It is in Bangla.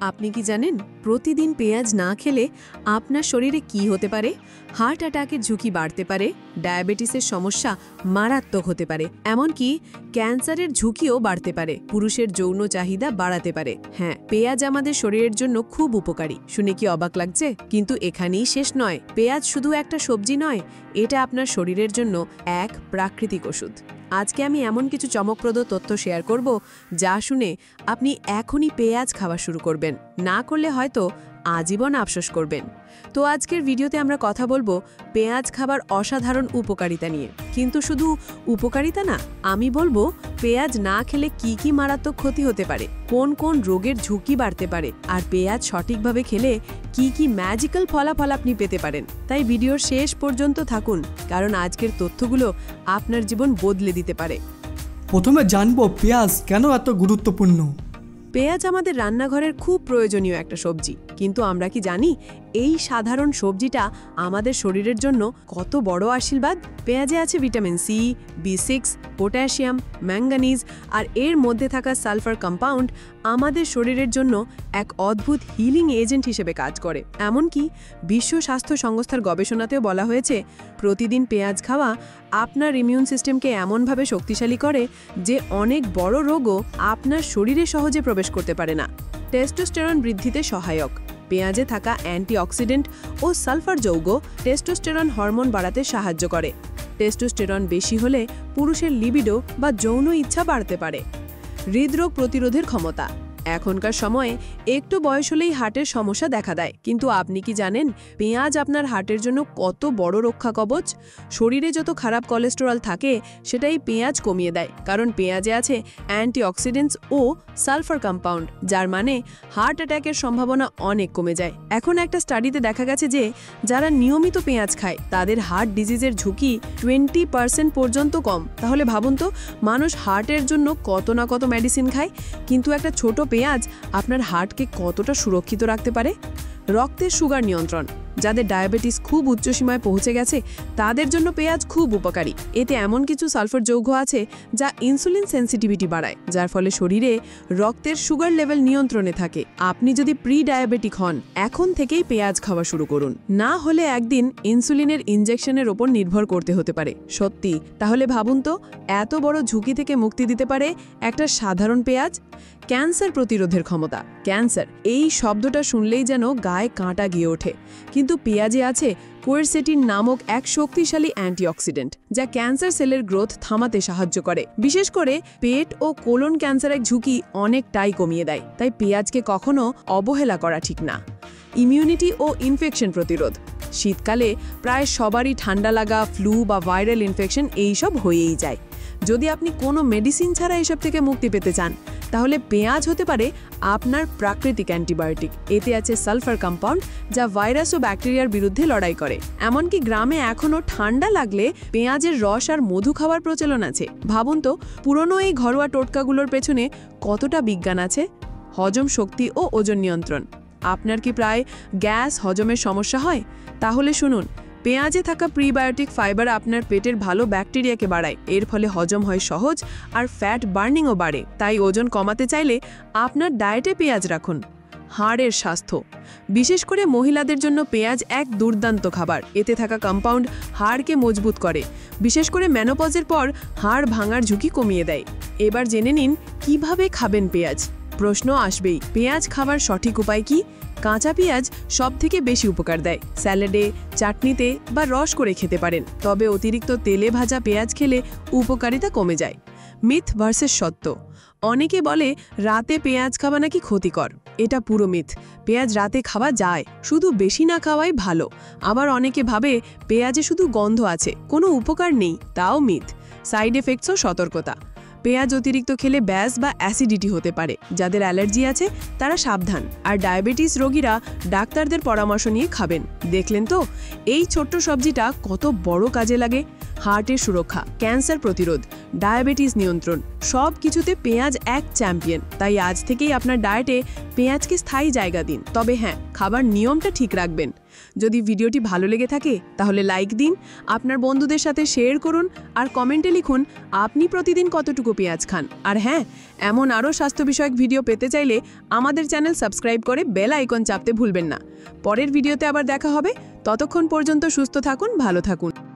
আপনি কি জানেন প্রতিদিন পেঁয়াজ না খেলে আপনার শরীরে কি হতে পারে? হার্ট অ্যাটাকের ঝুঁকি বাড়তে পারে, ডায়াবেটিসের সমস্যা মারাত্মক হতে পারে, এমনকি ক্যান্সারের ঝুঁকিও বাড়তে পারে, পুরুষের যৌন চাহিদা বাড়াতে পারে। হ্যাঁ, পেঁয়াজ আমাদের শরীরের জন্য খুব উপকারী। শুনে কি অবাক লাগছে? কিন্তু এখানেই শেষ নয়। পেঁয়াজ শুধু একটা সবজি নয়, এটা আপনার শরীরের জন্য এক প্রাকৃতিক ওষুধ। আজকে আমি এমন কিছু চমকপ্রদ তথ্য শেয়ার করব যা শুনে আপনি এখনই পেঁয়াজ খাওয়া শুরু করবেন, না করলে হয়তো আজীবন আফসোস করবেন। তো আজকের ভিডিওতে আমরা কথা বলবো পেঁয়াজ খাবার অসাধারণ উপকারিতা নিয়ে। কিন্তু শুধু উপকারিতা না, আমি বলবো পেঁয়াজ না খেলে কি কি মারাত্মক ক্ষতি হতে পারে, কোন কোন রোগের ঝুঁকি বাড়তে পারে, আর পেঁয়াজ সঠিকভাবে খেলে কি কি ম্যাজিক্যাল ফলাফল আপনি পেতে পারেন। তাই ভিডিওর শেষ পর্যন্ত থাকুন, কারণ আজকের তথ্যগুলো আপনার জীবন বদলে দিতে পারে। প্রথমে জানবো পেঁয়াজ কেন এত গুরুত্বপূর্ণ। পেঁয়াজ আমাদের রান্নাঘরের খুব প্রয়োজনীয় একটা সবজি, কিন্তু আমরা কি জানি এই সাধারণ সবজিটা আমাদের শরীরের জন্য কত বড় আশীর্বাদ? পেঁয়াজে আছে ভিটামিন সি, বি6, পটাশিয়াম, ম্যাঙ্গানিজ, আর এর মধ্যে থাকা সালফার কম্পাউন্ড আমাদের শরীরের জন্য এক অদ্ভুত হিলিং এজেন্ট হিসেবে কাজ করে। এমনকি বিশ্ব স্বাস্থ্য সংস্থার গবেষণাতেও বলা হয়েছে প্রতিদিন পেঁয়াজ খাওয়া আপনার ইমিউন সিস্টেমকে এমনভাবে শক্তিশালী করে যে অনেক বড় রোগও আপনার শরীরে সহজে প্রবেশ করতে পারে না। টেস্টোস্টেরন বৃদ্ধিতে সহায়ক। পেঁয়াজে থাকা অ্যান্টিঅক্সিডেন্ট ও সালফার যৌগ টেস্টোস্টেরন হরমোন বাড়াতে সাহায্য করে। টেস্টোস্টেরন বেশি হলে পুরুষের লিবিডো বা যৌন ইচ্ছা বাড়তে পারে। হৃদরোগ প্রতিরোধের ক্ষমতা। এখনকার সময়ে একটু বয়স হলেই হার্টের সমস্যা দেখা দেয়, কিন্তু আপনি কি জানেন পেঁয়াজ আপনার হার্টের জন্য কত বড় রক্ষা কবচ? শরীরে যত খারাপ কোলেস্টেরল থাকে সেটাই পেঁয়াজ কমিয়ে দেয়, কারণ পেঁয়াজে আছে অ্যান্টিঅক্সিডেন্টস ও সালফার কম্পাউন্ড, যার মানে হার্ট অ্যাটাকের সম্ভাবনা অনেক কমে যায়। এখন একটা স্টাডিতে দেখা গেছে যে যারা নিয়মিত পেঁয়াজ খায় তাদের হার্ট ডিজিজের ঝুঁকি 20% পর্যন্ত কম। তাহলে ভাবুন তো, মানুষ হার্টের জন্য কত না কত মেডিসিন খায়, কিন্তু একটা ছোট পেঁয়াজ আপনার হার্টকে কতটা সুরক্ষিত রাখতে পারে। রক্তের সুগার নিয়ন্ত্রণ। যাদের ডায়াবেটিস খুব উচ্চ সীমায় পৌঁছে গেছে তাদের জন্য পেঁয়াজ খুব উপকারী। এতে এমন কিছু সালফার যৌগ আছে যা ইনসুলিন সেন্সিটিভিটি বাড়ায়, যার ফলে শরীরে রক্তের সুগার লেভেল নিয়ন্ত্রণে থাকে। আপনি যদি প্রি ডায়াবেটিক হন, এখন থেকেই পেঁয়াজ খাওয়া শুরু করুন, না হলে একদিন ইনসুলিনের ইনজেকশনের ওপর নির্ভর করতে হতে পারে। সত্যি, তাহলে ভাবুন তো, এত বড় ঝুঁকি থেকে মুক্তি দিতে পারে একটা সাধারণ পেঁয়াজ। ক্যান্সার প্রতিরোধের ক্ষমতা। ক্যান্সার এই শব্দটা শুনলেই যেন গায়ে কাঁটা গিয়ে ওঠে, কিন্তু পেঁয়াজে আছে কোয়েরসেটিন নামক এক শক্তিশালী অ্যান্টিঅক্সিডেন্ট যা ক্যান্সার সেলের গ্রোথ থামাতে সাহায্য করে। বিশেষ করে পেট ও কোলন ক্যান্সারের ঝুঁকি অনেকটাই কমিয়ে দেয়। তাই পেঁয়াজকে কখনো অবহেলা করা ঠিক না। ইমিউনিটি ও ইনফেকশন প্রতিরোধ। শীতকালে প্রায় সবারই ঠান্ডা লাগা, ফ্লু বা ভাইরাল ইনফেকশন এইসব হয়েই যায়। যদি আপনি কোনো মেডিসিন ছাড়া এসব থেকে মুক্তি পেতে চান, তাহলে পেঁয়াজ হতে পারে আপনার প্রাকৃতিক অ্যান্টিবায়োটিক। এতে আছে সালফার কম্পাউন্ড যা ভাইরাস ও ব্যাকটেরিয়ার বিরুদ্ধে লড়াই করে। এমনকি গ্রামে এখনও ঠান্ডা লাগলে পেঁয়াজের রস আর মধু খাওয়ার প্রচলন আছে। ভাবুন তো, পুরনো এই ঘরোয়া টোটকাগুলোর পেছনে কতটা বিজ্ঞান আছে। হজম শক্তি ও ওজন নিয়ন্ত্রণ। আপনার কি প্রায় গ্যাস, হজমের সমস্যা হয়? তাহলে শুনুন, পেঁয়াজে থাকা প্রিবায়োটিক ফাইবার আপনার পেটের ভালো ব্যাকটেরিয়াকে বাড়ায়। এর ফলে হজম হয় সহজ আর ফ্যাট বার্নিংও বাড়ে। তাই ওজন কমাতে চাইলে আপনার ডায়েটে পেঁয়াজ রাখুন। হাড়ের স্বাস্থ্য। বিশেষ করে মহিলাদের জন্য পেঁয়াজ এক দুর্দান্ত খাবার। এতে থাকা কম্পাউন্ড হাড়কে মজবুত করে, বিশেষ করে মেনোপজের পর হাড় ভাঙার ঝুঁকি কমিয়ে দেয়। এবার জেনে নিন কিভাবে খাবেন পেঁয়াজ। প্রশ্ন আসবেই, পেঁয়াজ খাবার সঠিক উপায় কি? কাঁচা পেঁয়াজ সবথেকে বেশি উপকার দেয়। স্যালাডে, চাটনিতে বা রস করে খেতে পারেন, তবে অতিরিক্ত তেলে ভাজা পেঁয়াজ খেলে উপকারিতা কমে যায়। মিথ ভার্সেস সত্য। অনেকে বলে রাতে পেঁয়াজ খাওয়া নাকি ক্ষতিকর। এটা পুরো মিথ। পেঁয়াজ রাতে খাওয়া যায়, শুধু বেশি না খাওয়াই ভালো। আবার অনেকে ভাবে পেঁয়াজে শুধু গন্ধ আছে, কোনো উপকার নেই, তাও মিথ। সাইড এফেক্টসও সতর্কতা। পেঁয়াজ অতিরিক্ত খেলে ব্যাস বা অ্যাসিডিটি হতে পারে। যাদের অ্যালার্জি আছে তারা সাবধান। আর ডায়াবেটিস রোগীরা ডাক্তারদের পরামর্শ নিয়ে খাবেন। দেখলেন তো, এই ছোট্ট সবজিটা কত বড় কাজে লাগে। হার্টের সুরক্ষা, ক্যান্সার প্রতিরোধ, ডায়াবেটিস নিয়ন্ত্রণ সব কিছুতে পেঁয়াজ এক চ্যাম্পিয়ন। তাই আজ থেকেই আপনার ডায়েটে পেঁয়াজকে স্থায়ী জায়গা দিন। তবে হ্যাঁ, খাবার নিয়মটা ঠিক রাখবেন। যদি ভিডিওটি ভালো লেগে থাকে তাহলে লাইক দিন, আপনার বন্ধুদের সাথে শেয়ার করুন আর কমেন্টে লিখুন আপনি প্রতিদিন কতটুকু পেঁয়াজ খান। আর হ্যাঁ, এমন আরও স্বাস্থ্য বিষয়ক ভিডিও পেতে চাইলে আমাদের চ্যানেল সাবস্ক্রাইব করে বেল আইকন চাপতে ভুলবেন না। পরের ভিডিওতে আবার দেখা হবে। ততক্ষণ পর্যন্ত সুস্থ থাকুন, ভালো থাকুন।